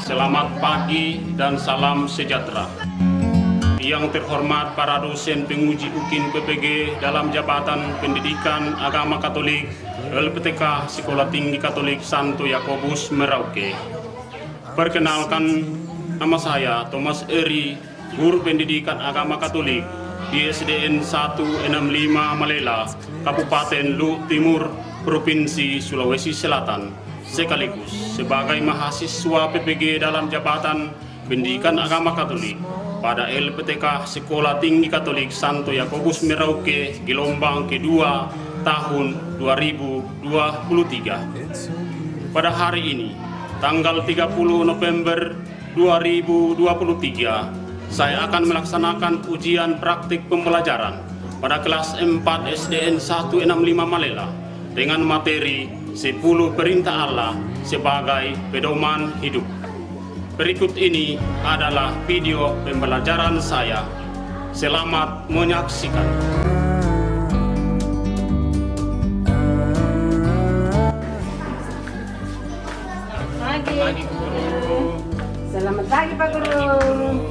selamat pagi dan salam sejahtera. Yang terhormat para dosen penguji UKIN PPG dalam jabatan Pendidikan Agama Katolik LPTK Sekolah Tinggi Katolik Santo Yakobus Merauke. Perkenalkan, nama saya Thomas Eri, Guru Pendidikan Agama Katolik di SDN 165 Malela, Kabupaten Luwu Timur, Provinsi Sulawesi Selatan, sekaligus sebagai mahasiswa PPG dalam jabatan Pendidikan Agama Katolik pada LPTK Sekolah Tinggi Katolik Santo Yakobus Merauke gelombang kedua tahun 2023. Pada hari ini, tanggal 30 November 2023, saya akan melaksanakan ujian praktik pembelajaran pada kelas 4 SDN 165 Malela dengan materi 10 perintah Allah sebagai pedoman hidup. Berikut ini adalah video pembelajaran saya. Selamat menyaksikan. Pagi Guru. Selamat pagi Pak Guru.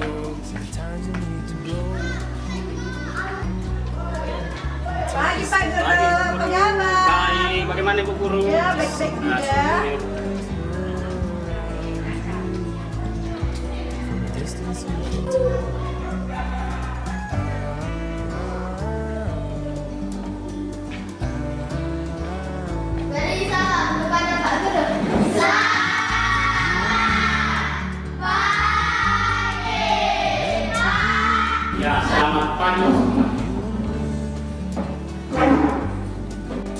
Pagi Pak Guru. Bagaimana? Baik, bagaimana Ibu Guru? Ya, baik-baik juga. Beri salam kepada Pak Guru. Ya, selamat pagi.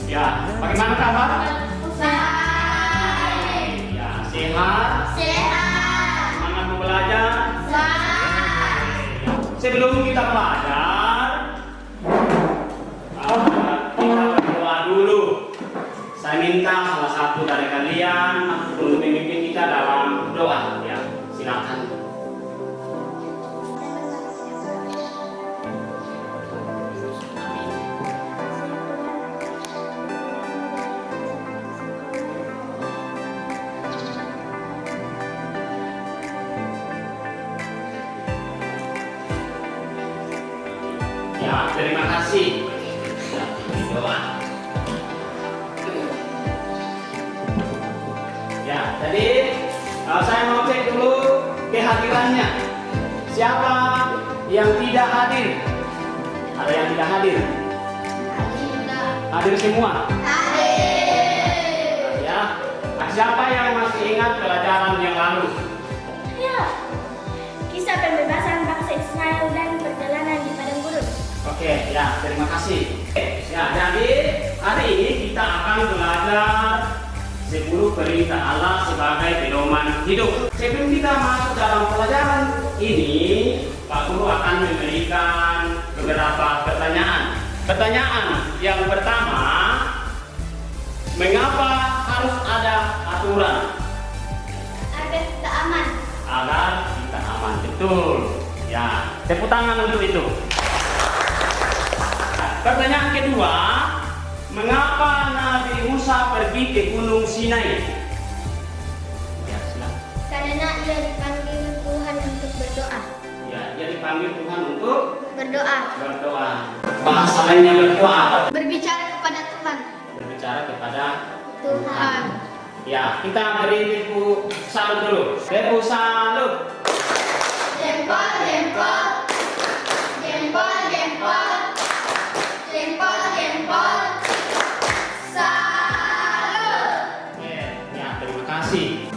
Ya, bagaimana kabar? Ya, sehat? Semangat mau belajar? Sebelum kita belajar, kita berdoa dulu. Saya minta salah satu dari kalian untuk memimpin kita dalam doa. Ya, silakan. Ya, terima kasih. Doa. Ya, jadi saya mau cek dulu kehadirannya. Siapa yang tidak hadir? Ada yang tidak hadir? Hadir semua? Ya. Nah, siapa yang masih ingat pelajaran yang lalu? Ya, kisah pembebasan bangsa Israel dan perjalanan di padang gurun. Oke, ya, terima kasih. Ya, jadi hari ini kita akan belajar 10 perintah Allah sebagai pedoman hidup. Sebelum kita masuk dalam pelajaran ini, Pak Guru akan memberikan beberapa pertanyaan. Pertanyaan yang pertama, mengapa harus ada aturan? Agar kita aman. Agar kita aman, betul. Ya, tepuk tangan untuk itu. Pertanyaan kedua, mengapa Nabi Musa pergi ke Gunung Sinai? Ya, silakan. Karena ia dipanggil Tuhan untuk berdoa. Ya, dia dipanggil Tuhan untuk Berdoa. berdoa. Bahasa lainnya berdoa apa? Berbicara kepada Tuhan. Berbicara kepada Tuhan. Ya, kita beri tepuk salut dulu. Tepuk salut. Jempol, jempol. Jempol, jempol. Jempol, jempol. Salut. Ya, terima kasih.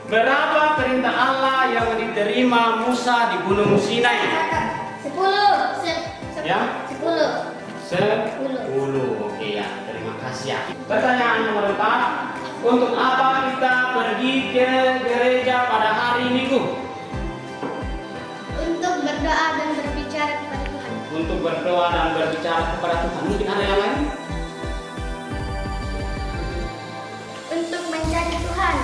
Berapa perintah Allah yang diterima Musa di Gunung Sinai? 10. Ya? 10. 10. Oke ya, terima kasih ya. Pertanyaan nomor 4. Untuk apa kita pergi ke gereja pada hari Minggu? Untuk berdoa dan berbicara kepada Tuhan. Untuk berdoa dan berbicara kepada Tuhan. Mungkin ada yang lain? Untuk mencari Tuhan.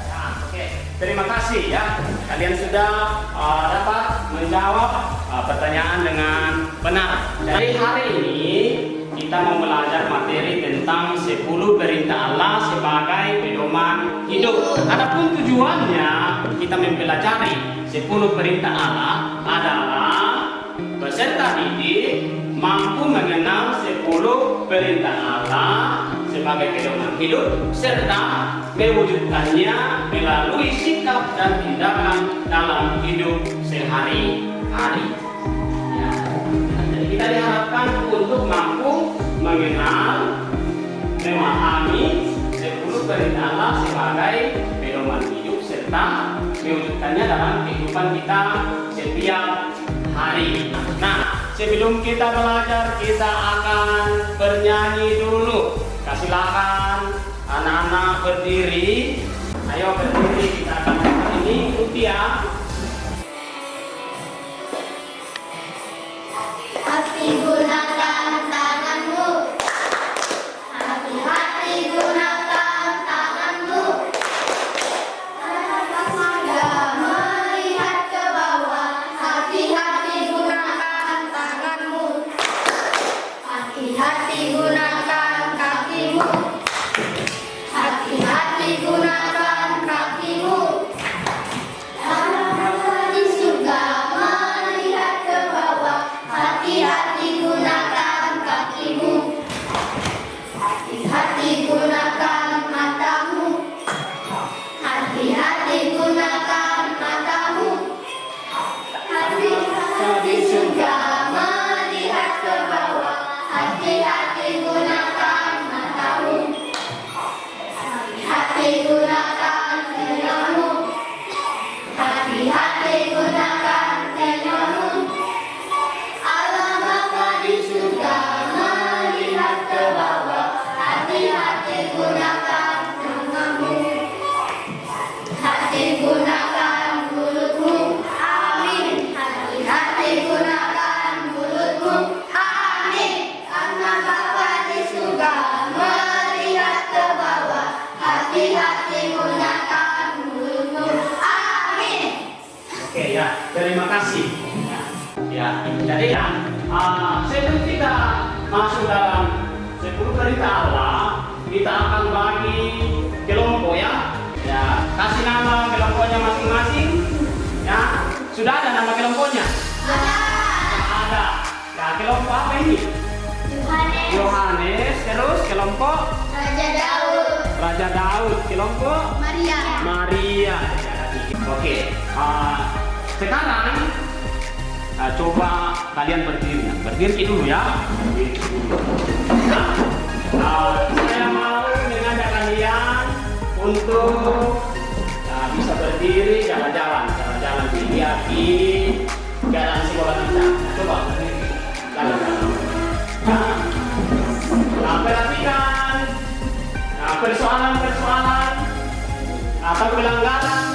Ya, oke. Terima kasih ya. Kalian sudah dapat menjawab pertanyaan dengan benar. Jadi hari ini kita mau belajar materi tentang 10 perintah Allah sebagai pedoman hidup. Adapun tujuannya, kita kita mempelajari 10 perintah Allah adalah peserta didik mampu mengenal 10 perintah Allah sebagai pedoman hidup serta mewujudkannya melalui sikap dan tindakan dalam hidup sehari-hari. Ya. Jadi kita diharapkan untuk mampu mengenal, memahami 10 perintah Allah sebagai pedoman hidup serta mewujudkannya dalam kehidupan kita setiap hari. Nah, sebelum kita belajar, kita akan bernyanyi dulu. Silakan anak-anak berdiri. Ayo berdiri, kita akan ini ikuti ya. Hati gunakan tanganmu. Hati-hati gunakan tanganmu. Jangan melihat ke bawah. Hati-hati gunakan tanganmu. Hati-hati gunakan kakimu. Hati-hati gunakan kakimu. Di surga melihat ke bawah. Hati-hati gunakan kakimu. Hati-hati gunakan matamu. Hati-hati gunakan matamu. Hati-hati surga melihat ke bawah. Hati-hati gunakan matamu. Hati-hati gunakan telingamu. Hati-hati gunakan telingamu. Allah Bapa di surga melihat ke bawah. Hati-hati gunakan telingamu. Hati gunakan mulutmu. Amin. Hati-hati gunakan mulutmu. Amin. Karena Bapa di surga melihat ke bawah. Hati-hati gunakan mulutmu. Amin. Oke ya, terima kasih. Ya, jadi ya, sebelum kita masuk dalam 10 perintah Allah, kita akan bagi kelompok ya. Ya, kasih nama kelompoknya masing-masing. Ya, sudah ada nama kelompoknya? Ada. Ya, kelompok apa ini? Yohanes. Yohanes, terus kelompok Raja Daud. Raja Daud, kelompok Maria. Maria. Oke, sekarang coba kalian berdiri. Berdiri dulu ya. Nah, saya mau mengajak kalian untuk bisa berdiri, jalan-jalan dilihat di keadaan sekolah kita. Coba berdiri, jalan-jalan. Nah, perhatikan persoalan-persoalan atau pelanggaran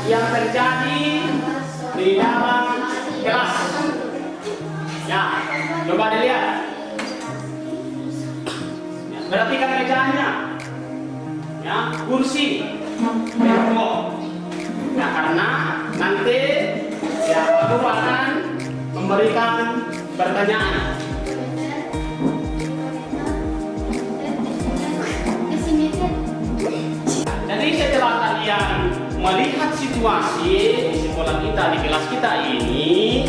yang terjadi di dalam kelas. Ya, coba dilihat. Ya, perhatikan mejanya. Ya, kursi, tembok. Ya, karena nanti ya Pak Guru akan memberikan pertanyaan. Jadi setelah kalian melihat situasi di sekolah kita, di kelas kita ini,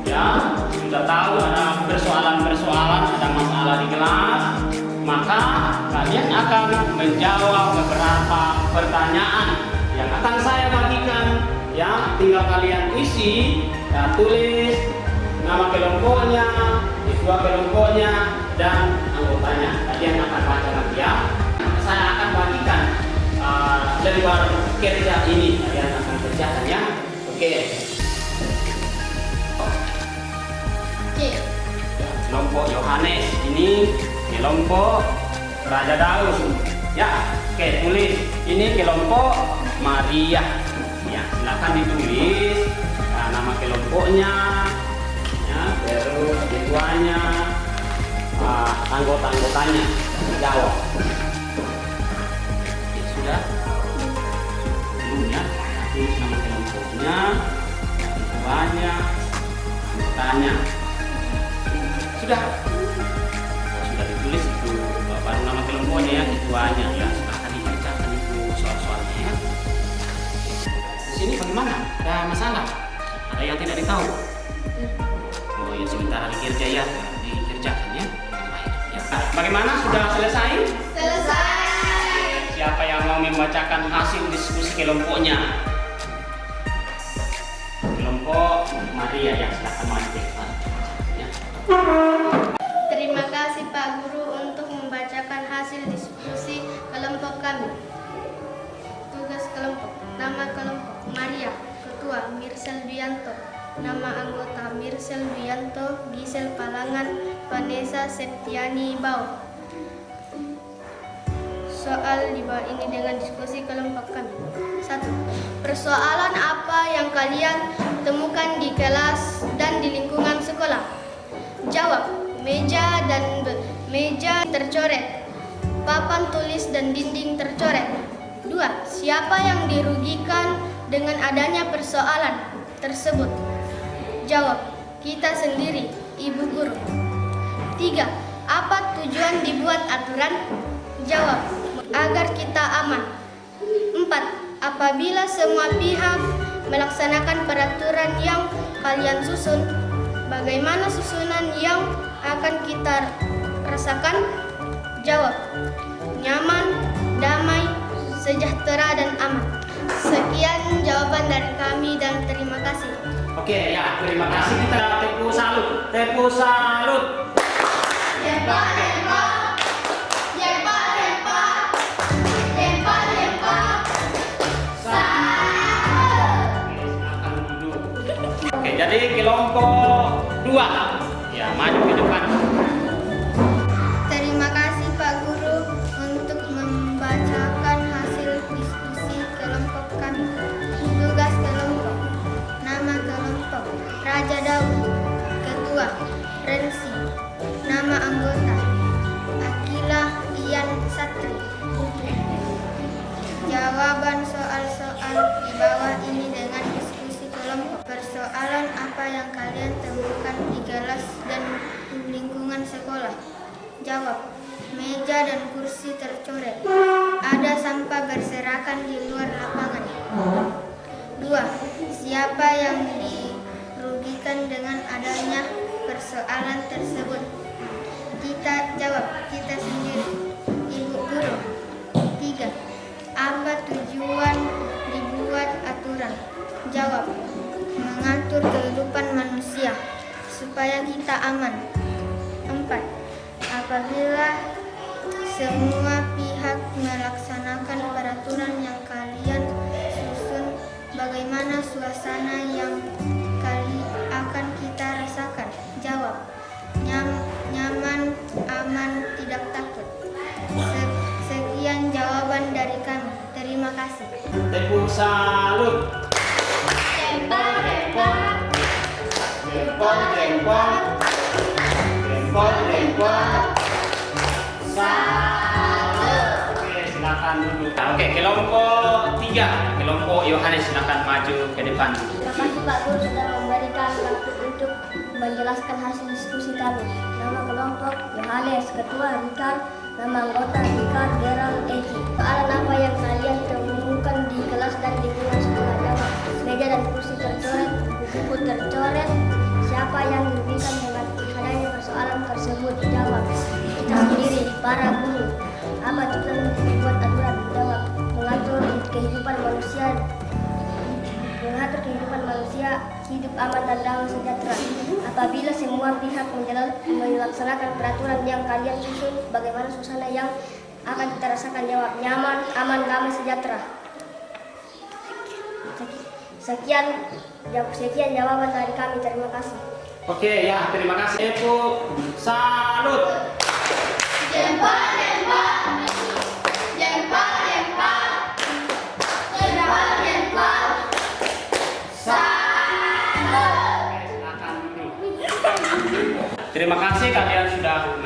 ya sudah tahu ada persoalan-persoalan, ada masalah di kelas, maka kalian akan menjawab beberapa pertanyaan yang akan saya bagikan. Ya, tinggal kalian isi, ya, tulis nama kelompoknya, ketua kelompoknya, dan anggotanya. Kalian akan baca nanti ya. Saya akan bagikan lembar kerja ini, kalian akan kerjakan ya. Oke. Kelompok Yohanes ini kelompok Raja Daud. Ya, oke, tulis. Ini kelompok Maria. Ya, silakan ditulis nama kelompoknya, ya, terus ketuanya, anggota-anggotanya. Jawab. Sudah? Belum ya? Tulis nama kelompoknya, ketuanya, anggotanya. Sudah? Sudah ditulis itu baru nama kelompoknya ya, ketuanya ya. Silahkan dibacakan itu soal-soalnya ya. Di sini bagaimana ada masalah? Ada yang tidak ditahu? Oh ya, sementara dikerja ya, dikerjakan ya. Baik, ya. Bagaimana, sudah selesai? Selesai. Siapa yang mau membacakan hasil diskusi kelompoknya? Kelompok Maria ya, silakan maju ke depan. Ya. Terima kasih Pak Guru untuk membacakan hasil diskusi kelompok kami. Tugas kelompok. Nama kelompok Maria. Ketua Mirsel Bianto. Nama anggota Mirsel Bianto, Gisel Palangan, Vanessa Septiani Bau. Soal di bawah ini dengan diskusi kelompok kami. 1. Persoalan apa yang kalian temukan di kelas dan di lingkungan sekolah? Jawab. Meja tercoret, papan tulis dan dinding tercoret. 2. Siapa yang dirugikan dengan adanya persoalan tersebut? Jawab. Kita sendiri, Ibu Guru. 3. Apa tujuan dibuat aturan? Jawab. Agar kita aman. 4. Apabila semua pihak melaksanakan peraturan yang kalian susun, bagaimana susunan yang akan kita rasakan? Jawab. Nyaman, damai, sejahtera, dan aman. Sekian jawaban dari kami dan terima kasih. Oke ya, terima kasih. Kita tepuk salut. Tepuk salut. Lempar, lempar. Lempar, lempar. Lempar, lempar. Oke, silakan duduk. Oke, jadi kelompok 2 ya, maju ke depan. Terima kasih Pak Guru untuk membacakan hasil diskusi kelompok kami. Tugas kelompok. Nama kelompok Raja Daud. Ketua Rensi. Nama anggota Akila Ian Satri. Jawaban soal-soal di bawah ini dengan diskusi kelompok. Persoalan apa yang kalian temukan di kelas dan lingkungan sekolah? Jawab. Meja dan kursi tercoret. Ada sampah berserakan di luar lapangan. 2. Siapa yang dirugikan dengan adanya persoalan tersebut? Kita jawab. Kita sendiri, Ibu Guru. 3. Apa tujuan dibuat aturan? Jawab. Mengatur kehidupan manusia supaya kita aman. 4. Apabila semua pihak melaksanakan peraturan yang kalian susun, bagaimana suasana yang akan kita rasakan? Jawab. Nyaman, aman, tidak takut. Sekian jawaban dari kami. Terima kasih. Tepuk salut. Lempar, lempar. Jempol, jempol. Jempol, jempol. Salut. Oke, silakan duduk. Oke, kelompok 3. Kelompok Yohanes, silakan maju ke depan. Terima kasih Pak Guru sudah memberikan waktu untuk menjelaskan hasil diskusi kami. Nama kelompok Yohanes, Ketua Rikard, nama anggota Rikard Gerald Eki. Soalan apa yang kalian temukan di kelas dan lingkungan sekolah? Jawab. Meja dan kursi tercoret, buku tercoret. Siapa yang dirugikan dengan adanya persoalan tersebut? Jawab. Kita sendiri, para guru. Apa tujuan dibuat aturan? Jawab. Mengatur kehidupan manusia hidup aman dan damai sejahtera. Apabila semua pihak melaksanakan peraturan yang kalian susun, bagaimana suasana yang akan kita rasakan? Jawab. Nyaman, aman, damai, sejahtera. Sekian jawaban dari kami. Terima kasih. Oke ya, terima kasih. Tepuk salut. Lempar, lempar. Lempar, lempar. Lempar, lempar. Terima kasih kalian sudah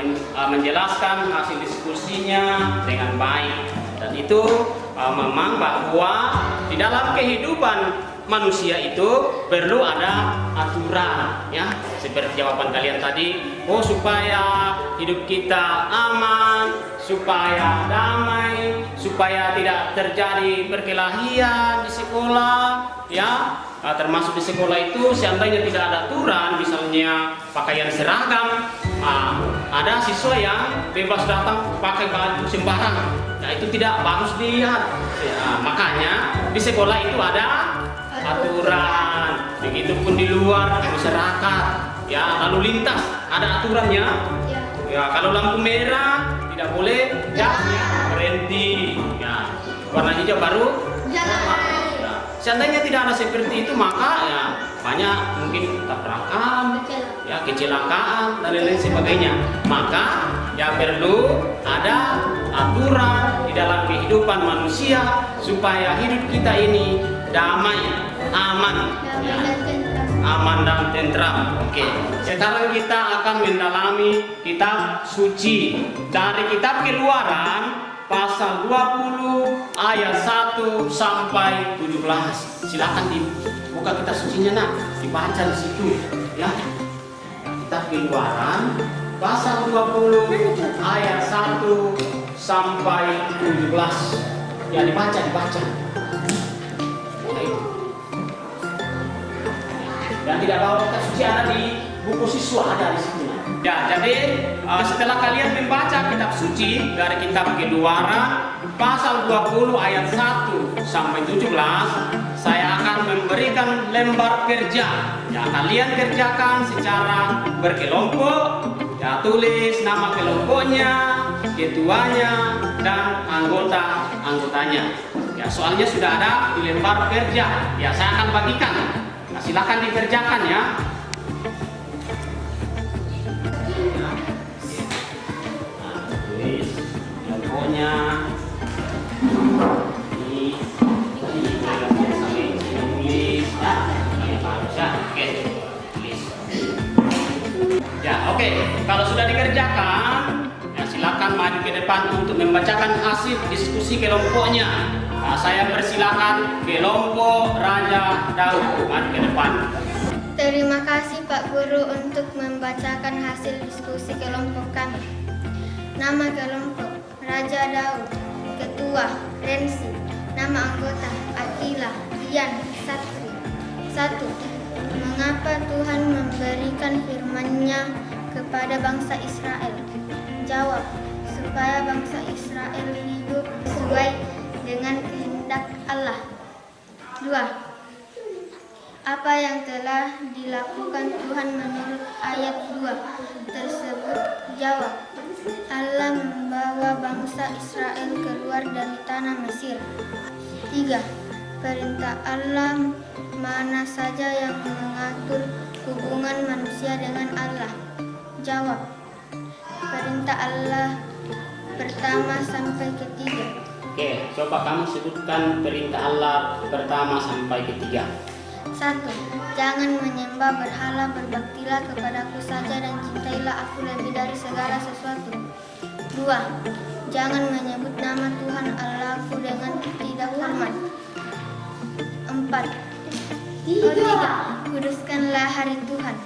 menjelaskan hasil diskusinya dengan baik, dan itu memang bahwa di dalam kehidupan manusia itu perlu ada aturan ya, seperti jawaban kalian tadi. Supaya hidup kita aman, supaya damai, supaya tidak terjadi perkelahian di sekolah ya. termasuk di sekolah itu seandainya tidak ada aturan, misalnya pakaian seragam, ada siswa yang bebas datang pakai baju sembarang. Nah, itu tidak bagus dilihat. Makanya di sekolah itu ada aturan. Begitupun di luar masyarakat, ya, lalu lintas ada aturannya. Ya, kalau lampu merah tidak boleh berhenti. Ya, warna hijau baru jalan. Ya, seandainya tidak ada seperti itu, maka ya banyak mungkin tabrakan, ya, kecelakaan dan lain-lain sebagainya. Maka ya perlu ada aturan di dalam kehidupan manusia supaya hidup kita ini damai, aman, ya, aman dan tentram. Oke, sekarang kita akan mendalami kitab suci dari kitab Keluaran pasal 20 ayat 1 sampai 17. Silakan dibuka kitab sucinya, nak, dibaca di situ, ya. Kitab Keluaran pasal 20 ayat 1 sampai 17. Ya, dibaca. Dan tidak bawa kitab suci ada di buku siswa, ada di situ. Ya, jadi setelah kalian membaca kitab suci dari kitab Keluaran pasal 20 ayat 1 sampai 17, saya akan memberikan lembar kerja. Ya, kalian kerjakan secara berkelompok. Ya, tulis nama kelompoknya, ketuanya, dan anggotanya. Ya, soalnya sudah ada di lembar kerja. Ya, saya akan bagikan. Nah, silakan dikerjakan, ya. Tulis kelompoknya. Ini kelompok sampai tulis. Ya, oke. Tulis. Ya, oke. Kalau sudah dikerjakan, ya silakan maju ke depan untuk membacakan hasil diskusi kelompoknya. Nah, saya persilakan kelompok Raja Daud maju ke depan. Terima kasih Pak Guru untuk membacakan hasil diskusi kelompok kami. Nama kelompok Raja Daud, Ketua Rensi, nama anggota Akila, Ian, Satri. 1. Mengapa Tuhan memberikan firman-Nya kepada bangsa Israel? Jawab, supaya bangsa Israel hidup sesuai dengan kehendak Allah. 2. Apa yang telah dilakukan Tuhan menurut ayat 2 tersebut? Jawab, Allah membawa bangsa Israel keluar dari tanah Mesir. 3. Perintah Allah mana saja yang mengatur hubungan manusia dengan Allah? Jawab, perintah Allah pertama sampai ketiga. Oke, coba kamu sebutkan perintah Allah pertama sampai ketiga. 1. Jangan menyembah berhala, berbaktilah kepadaku saja dan cintailah aku lebih dari segala sesuatu. 2. Jangan menyebut nama Tuhan Allahku dengan tidak hormat. 4. 3. Kuduskanlah hari Tuhan.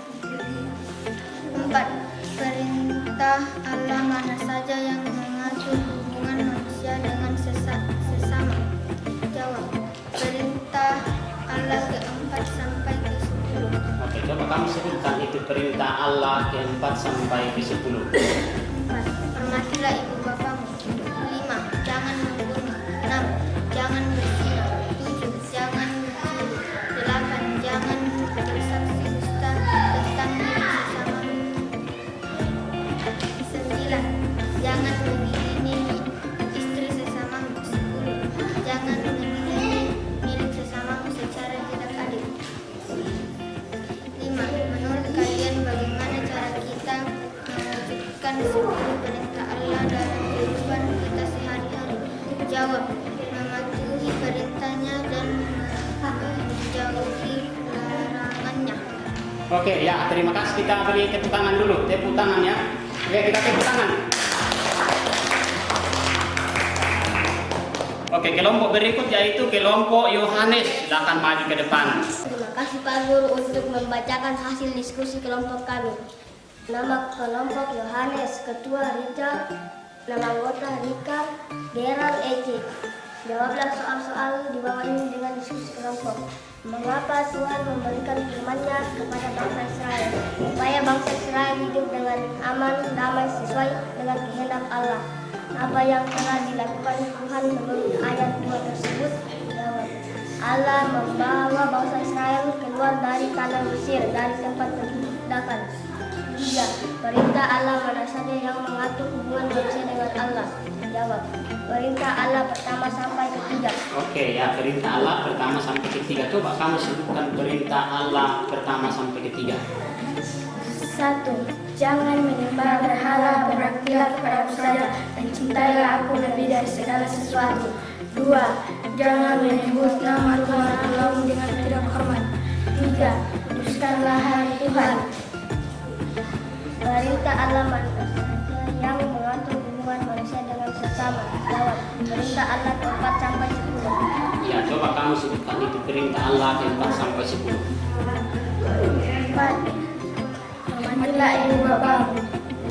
4. Perintah Allah mana saja yang mengatur hubungan manusia dengan sesama? Jawab, perintah Allah ke-4 sampai ke-10. Oke, coba kamu sebutkan itu perintah Allah ke-4 sampai ke-10. 4. Hormatilah ibu bapamu. 5. Jangan membunuh. 6. Jangan berzina. 7. Jangan mencuri. 8. Jangan bersaksi dusta tentang diri sesamamu. 9. Jangan mengilini istri sesamamu. 10. Jangan mengilini milik sesamamu secara tidak adil. 5. Menurut kalian bagaimana cara kita mewujudkan 10 perintah Allah dalam kehidupan kita sehari-hari? Jawab, mematuhi perintahnya dan menjauhi larangannya. Oke, ya, terima kasih. Kita beri tepuk tangan dulu. Tepuk tangan, ya. Oke, kita tepuk tangan. Oke, kelompok berikut yaitu kelompok Yohanes. Silakan maju ke depan. Terima kasih Pak Guru untuk membacakan hasil diskusi kelompok kami. Nama kelompok Yohanes, Ketua Richard, nama anggota Rika, Gerald, Eci. Jawablah soal-soal di bawah ini dengan diskusi kelompok. Mengapa Tuhan memberikan firman-Nya kepada bangsa Israel, supaya bangsa Israel hidup dengan aman, damai sesuai dengan kehendak Allah? Apa yang telah dilakukan Tuhan menurut ayat 2 tersebut? Jawab. Allah membawa bangsa Israel keluar dari tanah Mesir, dari tempat perbudakan. 3. Perintah Allah mana saja yang mengatur hubungan manusia dengan Allah? Jawab. Perintah Allah pertama sampai ketiga. Oke ya, perintah Allah pertama sampai ketiga. Coba kamu sebutkan perintah Allah pertama sampai ketiga. 1. Jangan menyembah berhala, berbaktilah kepadaku saja, dan cintailah aku lebih dari segala sesuatu. 2. Jangan menyebut nama Tuhan Allahmu dengan tidak hormat. 3. Kuduskanlah hari Tuhan. Perintah Allah mana saja yang mengatur hubungan manusia dengan sesama? Jawab. Perintah Allah 4 sampai 10. Ya, coba kamu sebutkan itu perintah Allah 4 sampai 10. 4. Hormatilah ibu bapamu.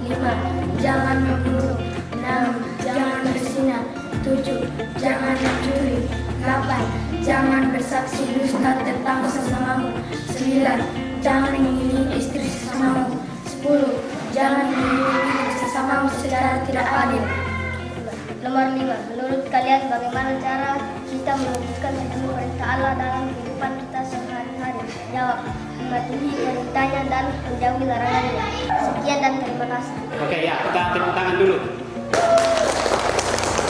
5. Jangan membunuh. 6. Jangan berzina. 7. Jangan mencuri. 8. Jangan bersaksi dusta tentang sesamamu. 9. Jangan mengingini istri sesamamu. 10. Jangan memiliki sesamamu secara tidak adil. Nomor 5. Menurut kalian bagaimana cara kita mewujudkan 10 perintah Allah dalam kehidupan kita sehari-hari? Jawab. Mematuhi perintahnya dan menjauhi larangannya. Sekian dan terima kasih. Oke ya, kita tepuk tangan dulu.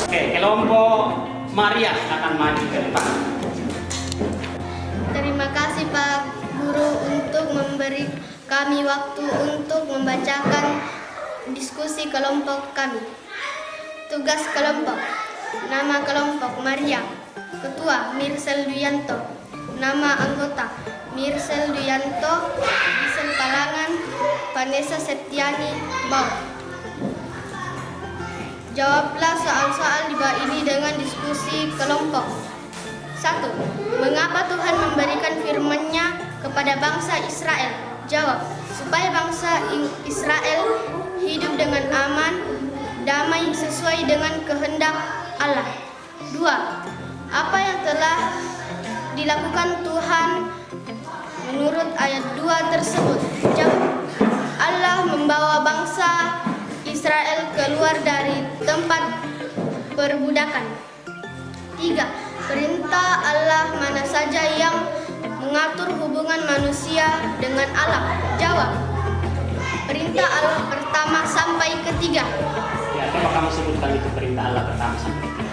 Oke, kelompok Maria akan maju ke depan. Terima kasih Pak Guru untuk memberi kami waktu untuk membacakan diskusi kelompok kami. Tugas kelompok. Nama kelompok Maria. Ketua Mirsel Duyanto. Nama anggota Mirsel Duyanto, Gisel Palangan, Vanessa Septiani, Bau. Jawablah soal-soal di bawah ini dengan diskusi kelompok. 1. Mengapa Tuhan memberikan firman-Nya kepada bangsa Israel? Jawab. Supaya bangsa Israel hidup dengan aman, damai sesuai dengan kehendak Allah. 2. Apa yang telah dilakukan Tuhan menurut ayat 2 tersebut? Jawab. Allah membawa bangsa Israel keluar dari tempat perbudakan. 3. Perintah Allah mana saja yang mengatur hubungan manusia dengan Allah? Jawab. Perintah Allah pertama sampai ketiga. Ya, coba kamu sebutkan itu perintah Allah pertama sampai ketiga.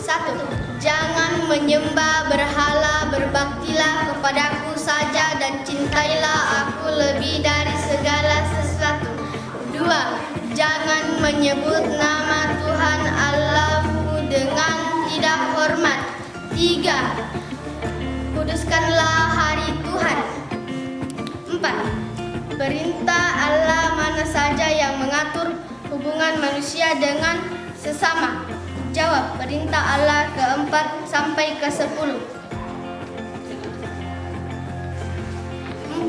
1. Jangan menyembah berhala, berbaktilah kepadaku saja dan cintailah aku lebih dari segala sesuatu. 2. Jangan menyebut nama Tuhan Allahmu dengan tidak hormat. 3. Kuduskanlah hari Tuhan. 4. Perintah Allah mana saja yang mengatur hubungan manusia dengan sesama? Jawab. Perintah Allah keempat sampai ke-10. 4.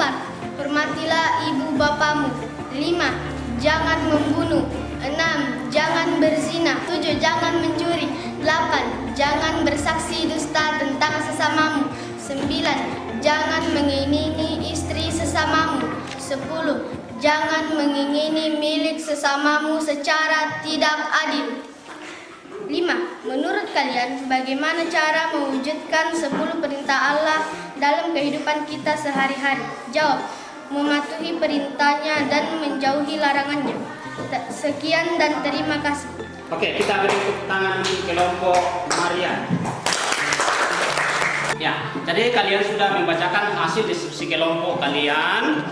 Hormatilah ibu bapamu. 5. Jangan membunuh. 6. Jangan berzina. 7. Jangan mencuri. 8. Jangan bersaksi dusta tentang sesamamu. 9. Jangan mengingini istri sesamamu. 10. Jangan mengingini milik sesamamu secara tidak adil. 5. Menurut kalian, bagaimana cara mewujudkan 10 perintah Allah dalam kehidupan kita sehari-hari? Jawab. Mematuhi perintahnya dan menjauhi larangannya. Sekian dan terima kasih. Oke, kita beri tepuk tangan untuk kelompok Maria. Ya, jadi kalian sudah membacakan hasil diskusi kelompok kalian.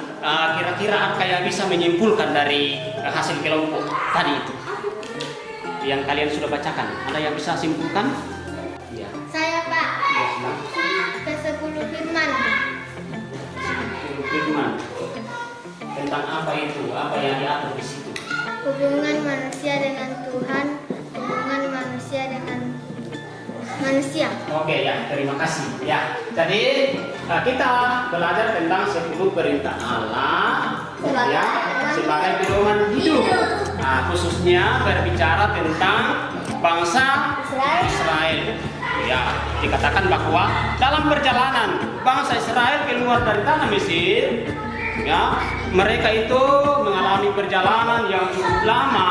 Kira-kira apa yang bisa menyimpulkan dari hasil kelompok tadi itu yang kalian sudah bacakan? Ada yang bisa simpulkan? Ya. Saya Pak. Ya, sudah. Ke-10 firman. 10 firman. Tentang apa itu? Apa yang diatur di situ? Hubungan manusia dengan Tuhan, hubungan manusia dengan manusia. Oke ya, terima kasih. Ya, jadi kita belajar tentang 10 perintah Allah ya, sebagai pedoman hidup. Nah, khususnya berbicara tentang bangsa Israel. Ya, dikatakan bahwa dalam perjalanan bangsa Israel keluar dari tanah Mesir, ya, mereka itu mengalami perjalanan yang cukup lama.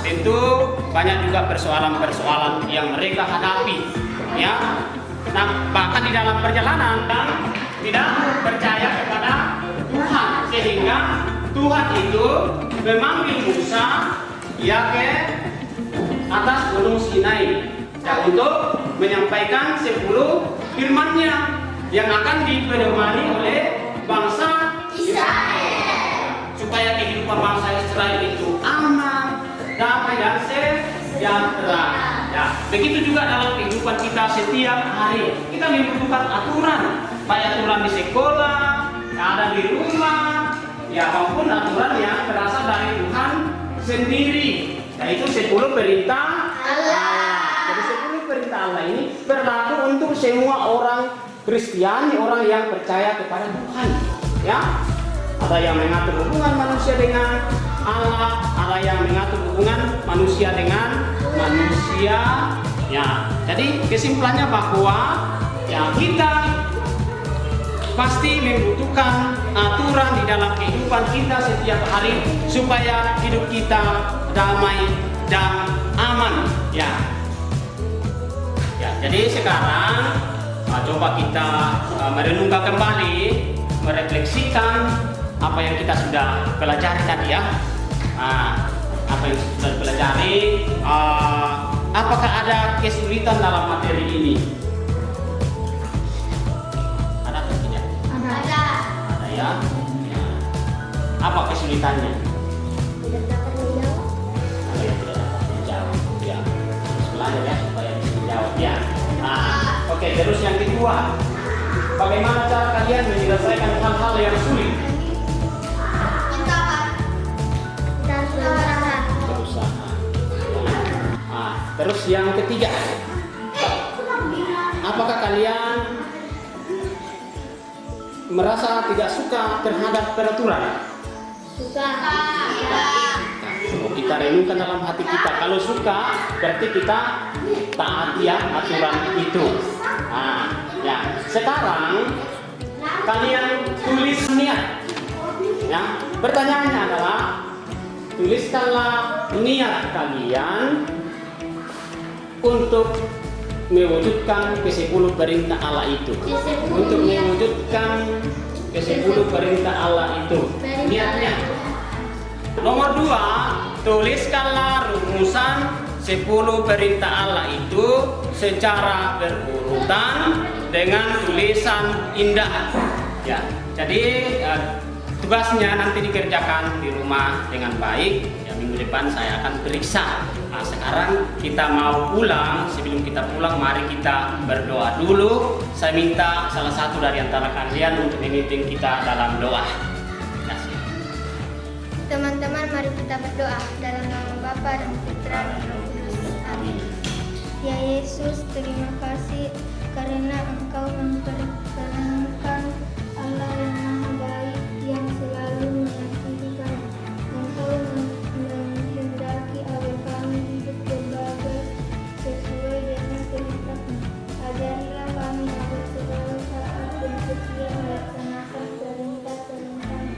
Tentu banyak juga persoalan-persoalan yang mereka hadapi, ya. Nah, bahkan di dalam perjalanan dan tidak percaya kepada Tuhan, sehingga Tuhan itu memanggil Musa ya ke atas gunung Sinai ya, untuk menyampaikan 10 firman-Nya yang akan dipedomani oleh bangsa Israel, supaya kehidupan bangsa Israel itu aman, damai dan sejahtera. Ya, begitu juga dalam kehidupan kita setiap hari. Kita membutuhkan aturan, baik aturan di sekolah, ada di rumah, ya maupun aturan yang berasal dari Tuhan sendiri. Yaitu 10 perintah Allah. Jadi 10 perintah Allah ini berlaku untuk semua orang Kristiani, orang yang percaya kepada Tuhan. Ya, ada yang mengatur hubungan manusia dengan Allah, ada yang mengatur hubungan manusia dengan manusia. Ya, jadi kesimpulannya bahwa ya kita pasti membutuhkan aturan di dalam kehidupan kita setiap hari supaya hidup kita damai dan aman. Ya, jadi sekarang coba kita merenungkan kembali, merefleksikan apa yang kita sudah pelajari tadi ya. Apa yang sudah dipelajari, apakah ada kesulitan dalam materi ini? Ada atau tidak? Ada. Ada ya. Apa kesulitannya? Tidak dapat menjawab. Ada yang tidak dapat menjawab. Ya, harus belajar ya supaya bisa menjawab ya. Oke, terus yang kedua, bagaimana cara kalian menyelesaikan hal-hal yang sulit? Berusaha. Terus yang ketiga, apakah kalian merasa tidak suka terhadap peraturan? Suka. Kita renungkan dalam hati kita. Kalau suka, berarti kita taati ya aturan itu. Ya. Sekarang kalian tulis niat. Ya. Pertanyaannya adalah, tuliskanlah niat kalian untuk mewujudkan ke-10 perintah Allah itu. Untuk mewujudkan ke-10 perintah Allah itu. Niatnya. Nomor 2, tuliskanlah rumusan 10 perintah Allah itu secara berurutan dengan tulisan indah. Ya. Jadi tugasnya nanti dikerjakan di rumah dengan baik. Ya, minggu depan saya akan periksa. Sekarang kita mau pulang. Sebelum kita pulang, mari kita berdoa dulu. Saya minta salah satu dari antara kalian untuk memimpin kita dalam doa. Terima kasih. Teman-teman, mari kita berdoa dalam nama Bapa dan Putra dan Roh Kudus. Amin. Ya Yesus, terima kasih karena Engkau memperkenankan Allah yang Maha Baik yang selalu mengasihi kami. Engkau menghendaki agar kami hidup berbagai sesuai dengan kehendak-Mu. Ajarilah kami agar segala saat dan setia melaksanakan perintah-perintah-Mu.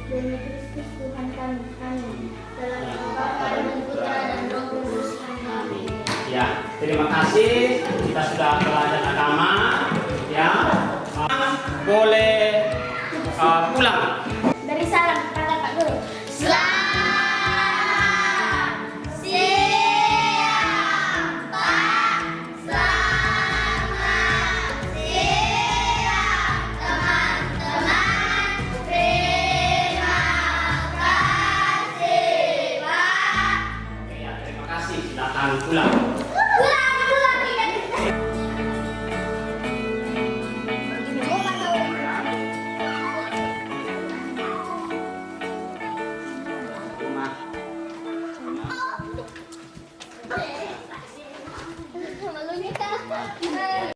Demi Kristus Tuhan kami. Amin. Dalam nama Bapa dan Putra dan Roh Kudus. Amin. Ya, terima kasih. Kita sudah belajar agama. Ya, boleh pulang. Dari salam kepada Pak Guru. Selamat siang, Pak. Selamat siang, teman-teman. Terima kasih, Pak. Ya, terima kasih. Silakan pulang.